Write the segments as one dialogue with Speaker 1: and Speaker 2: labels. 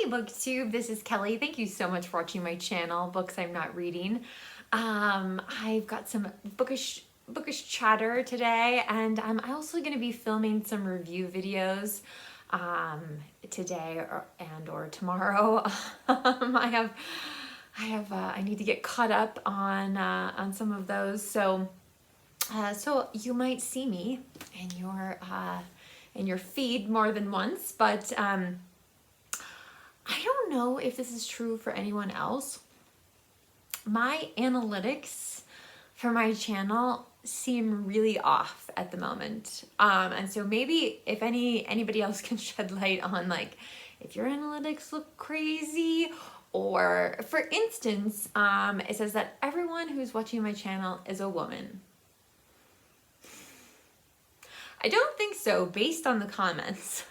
Speaker 1: Hey BookTube, this is Kelly. Thank you so much for watching my channel, Books I'm Not Reading. I've got some bookish chatter today, and I'm also going to be filming some review videos today or tomorrow. I need to get caught up on some of those, so you might see me in your feed more than once, but I don't know if this is true for anyone else. My analytics for my channel seem really off at the moment. And so maybe if anybody else can shed light on, like, if your analytics look crazy, or for instance, it says that everyone who's watching my channel is a woman. I don't think so, based on the comments.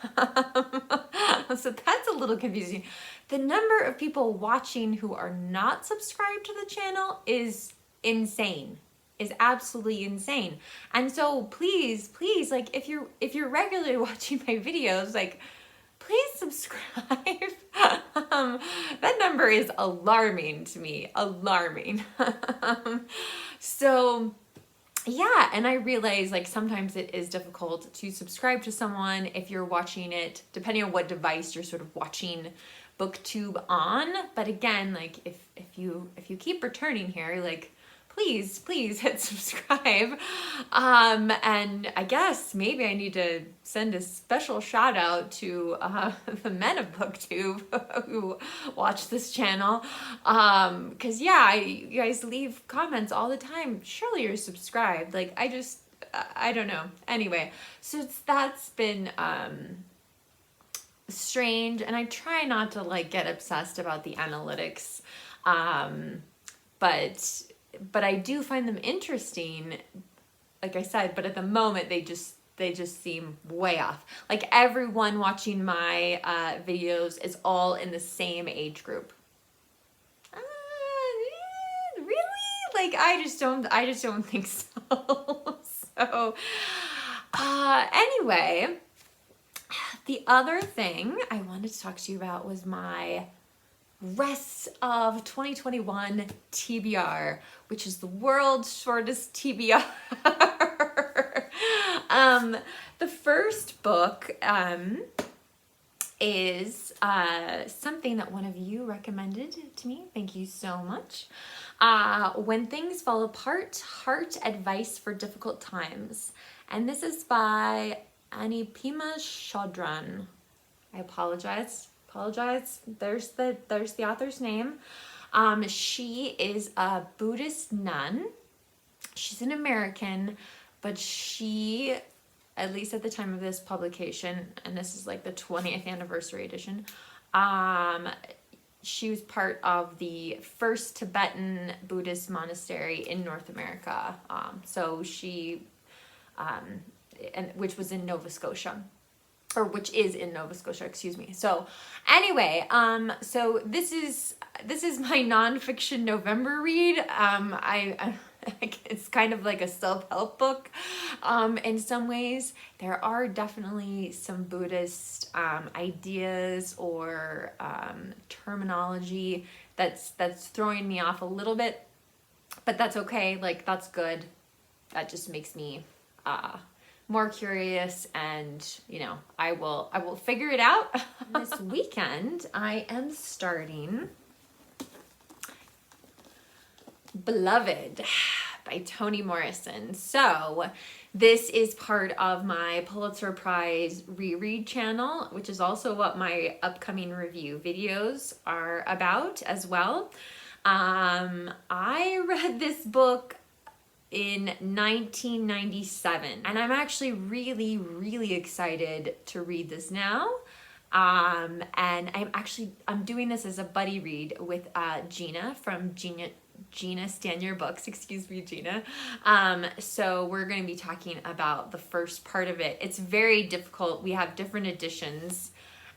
Speaker 1: So that's a little confusing. The number of people watching who are not subscribed to the channel is insane, is absolutely insane. And so please, like, if you're regularly watching my videos, like, please subscribe. That number is alarming to me, alarming. So yeah, and I realize, like, sometimes it is difficult to subscribe to someone if you're watching it, depending on what device you're sort of watching BookTube on. But again, like, if you keep returning here, like, please hit subscribe. And I guess maybe I need to send a special shout out to the men of BookTube who watch this channel. Cause yeah, you guys leave comments all the time. Surely you're subscribed. Like, I don't know. Anyway, so that's been strange, and I try not to, like, get obsessed about the analytics. But I do find them interesting, like I said, but at the moment they just seem way off. Like, everyone watching my videos is all in the same age group. Really? Like, I just don't think so. So anyway, the other thing I wanted to talk to you about was my rest of 2021 TBR, which is the world's shortest TBR. The first book is something that one of you recommended to me. Thank you so much. When Things Fall Apart, Heart Advice for Difficult Times. And this is by Pema Chodron. I apologize. There's the author's name. She is a Buddhist nun. She's an American, but she, at least at the time of this publication, and this is like the 20th anniversary edition, she was part of the first Tibetan Buddhist monastery in North America. So she, which was in Nova Scotia. Or which is in Nova Scotia, excuse me. So anyway, so this is my nonfiction November read. It's kind of like a self-help book. In some ways, there are definitely some Buddhist ideas or terminology that's throwing me off a little bit, but that's okay. Like, that's good. That just makes me more curious, and I will figure it out. This weekend I am starting Beloved by Toni Morrison. So this is part of my Pulitzer Prize reread channel, which is also what my upcoming review videos are about as well. I read this book in 1997, and I'm actually really excited to read this now. And I'm doing this as a buddy read with Gina from Gina Stand Your Books, excuse me, Gina. So we're going to be talking about the first part of it. It's very difficult. We have different editions,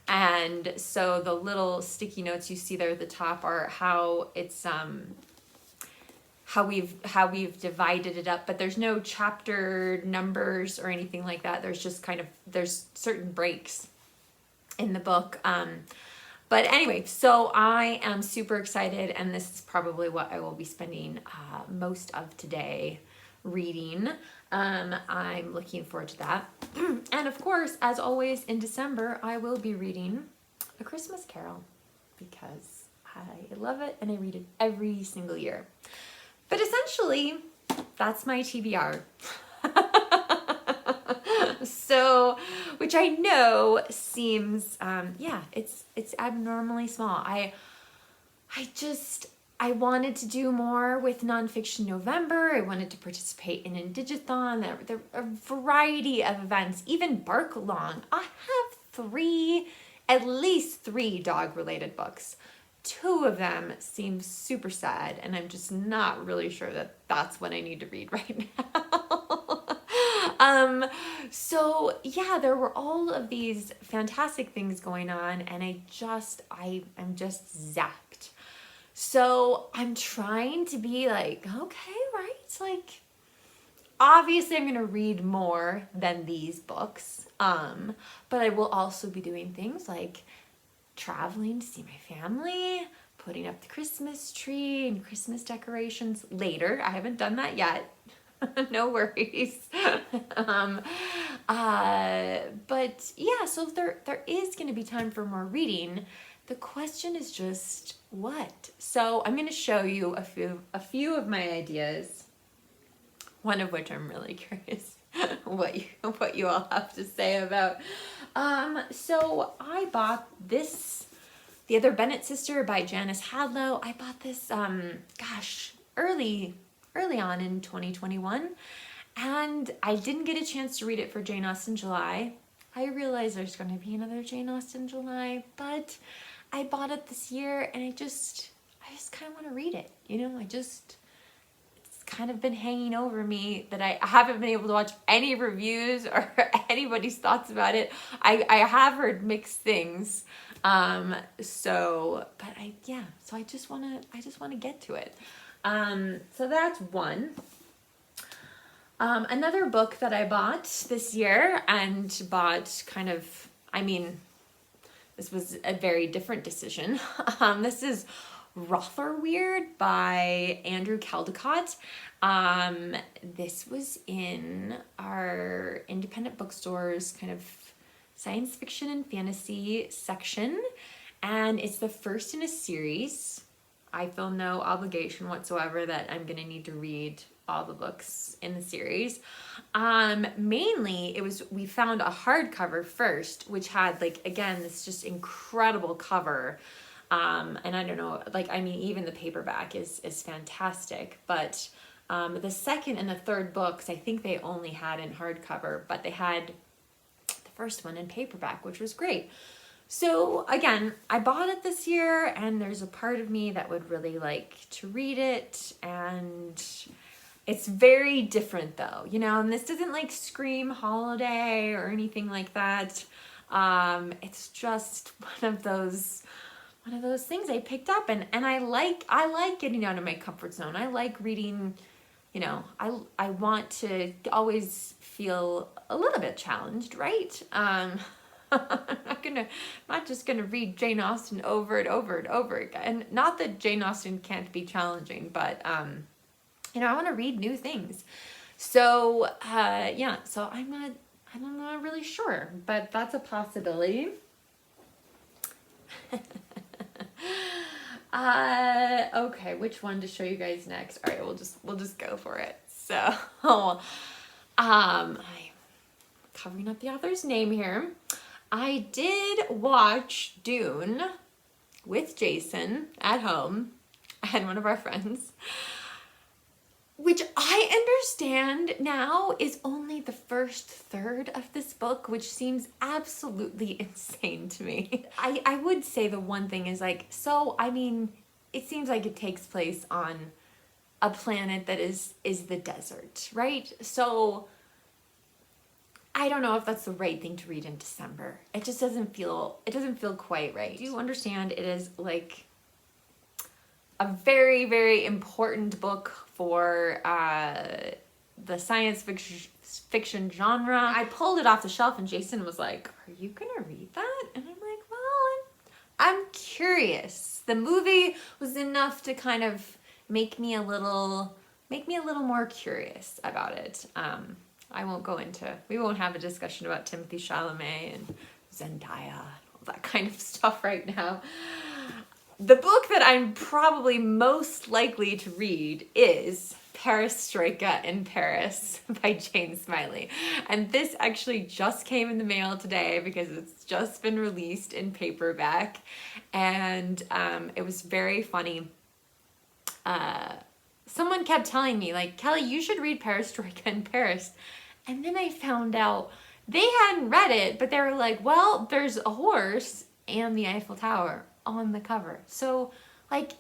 Speaker 1: and so the little sticky notes you see there at the top are how it's how we've divided it up, but there's no chapter numbers or anything like that. There's just there's certain breaks in the book. But anyway, so I am super excited, and this is probably what I will be spending most of today reading. I'm looking forward to that. And of course, as always, in December, I will be reading A Christmas Carol because I love it and I read it every single year. But essentially, that's my TBR. So, which I know seems, it's abnormally small. I wanted to do more with Nonfiction November. I wanted to participate in Indigathon. There are a variety of events, even Bark Along. I have at least three dog-related books. Two of them seem super sad, and I'm just not really sure that that's what I need to read right now. So yeah, there were all of these fantastic things going on, and I'm just zapped. So I'm trying to be like, okay, right? Like, obviously I'm going to read more than these books. But I will also be doing things like traveling to see my family, putting up the Christmas tree and Christmas decorations later. I haven't done that yet. No worries. But yeah, so there is going to be time for more reading. The question is just what? So I'm going to show you a few of my ideas. One of which I'm really curious what you all have to say about. So I bought this, The Other Bennet Sister by Janice Hadlow. I bought this, early on in 2021, and I didn't get a chance to read it for Jane Austen July. I realize there's going to be another Jane Austen July, but I bought it this year, and I just kind of want to read it. It's kind of been hanging over me that I haven't been able to watch any reviews or anybody's thoughts about it. I have heard mixed things. So I just want to get to it. So that's one. Another book that I bought this year and bought this was a very different decision. This is Rotherweird by Andrew Caldecott. This was in our independent bookstores kind of science fiction and fantasy section, and it's the first in a series. I feel no obligation whatsoever that I'm going to need to read all the books in the series. Mainly, we found a hardcover first, which had, this just incredible cover. And I don't know, even the paperback is fantastic. But the second and the third books, I think they only had in hardcover, but they had the first one in paperback, which was great. So again, I bought it this year, and there's a part of me that would really like to read it, and it's very different though, and this doesn't scream holiday or anything like that. It's just one of those things I picked up, and I like getting out of my comfort zone. I like reading, I want to always feel a little bit challenged, right? I'm not just gonna read Jane Austen over and over and over again. Not that Jane Austen can't be challenging, but I want to read new things. So so I'm not really sure, but that's a possibility. Okay, which one to show you guys next? All right, we'll just go for it. So, I'm covering up the author's name here. I did watch Dune with Jason at home and one of our friends, which I understand now is only the first third of this book, which seems absolutely insane to me. I would say the one thing is it seems like it takes place on a planet that is the desert, right? So I don't know if that's the right thing to read in December. It just doesn't feel quite right. Do you understand it is a very, very important book for the science fiction genre. I pulled it off the shelf, and Jason was like, "Are you gonna read that?" And I'm like, "Well, I'm curious. The movie was enough to kind of make me a little more curious about it. We won't have a discussion about Timothée Chalamet and Zendaya and all that kind of stuff right now. The book that I'm probably most likely to read is Perestroika in Paris by Jane Smiley. And this actually just came in the mail today because it's just been released in paperback. And it was very funny. Someone kept telling me, like, Kelly, you should read Perestroika in Paris. And then I found out they hadn't read it, but they were like, well, there's a horse and the Eiffel Tower on the cover. So, like,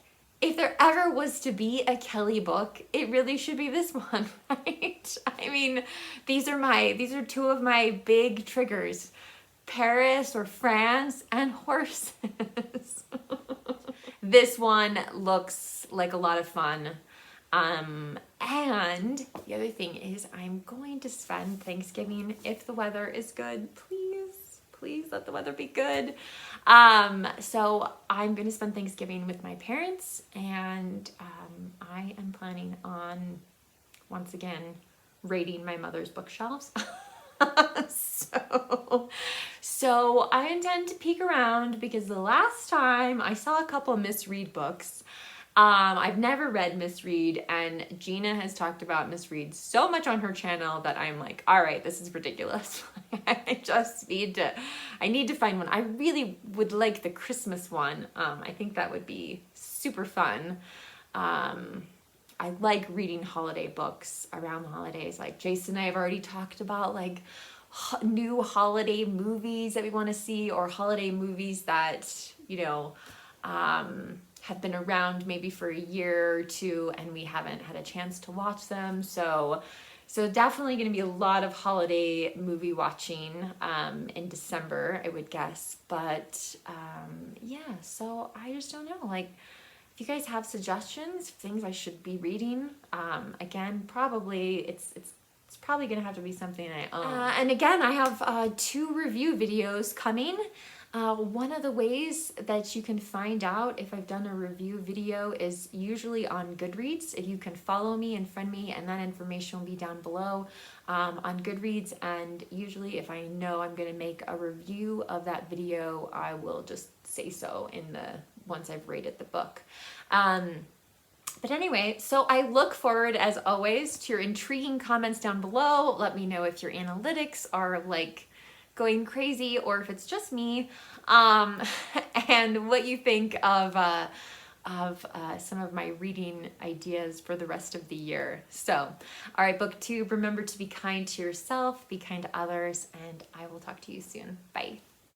Speaker 1: if there ever was to be a Kelly book, it really should be this one, right? I mean, these are two of my big triggers. Paris or France and horses. This one looks like a lot of fun. And the other thing is I'm going to spend Thanksgiving, if the weather is good, please let the weather be good. So I'm going to spend Thanksgiving with my parents, and I am planning on, once again, raiding my mother's bookshelves. So I intend to peek around because the last time I saw a couple misread books. I've never read misread, and Gina has talked about misread so much on her channel that I'm like, all right, this is ridiculous. I need to find one. I really would like the Christmas one. I think that would be super fun. I like reading holiday books around the holidays. Like Jason and I have already talked about like new holiday movies that we want to see, or holiday movies that, you know, have been around maybe for a year or two and we haven't had a chance to watch them. So definitely going to be a lot of holiday movie watching in December, I would guess. But yeah, so I just don't know. Like, if you guys have suggestions, things I should be reading, again, probably it's probably going to have to be something I own. And again, I have 2 review videos coming. One of the ways that you can find out if I've done a review video is usually on Goodreads. You can follow me and friend me, and that information will be down below on Goodreads. And usually if I know I'm going to make a review of that video, I will just say so once I've rated the book. But anyway, so I look forward, as always, to your intriguing comments down below. Let me know if your analytics are like going crazy or if it's just me, and what you think of some of my reading ideas for the rest of the year. So, all right, BookTube, remember to be kind to yourself, be kind to others, and I will talk to you soon. Bye.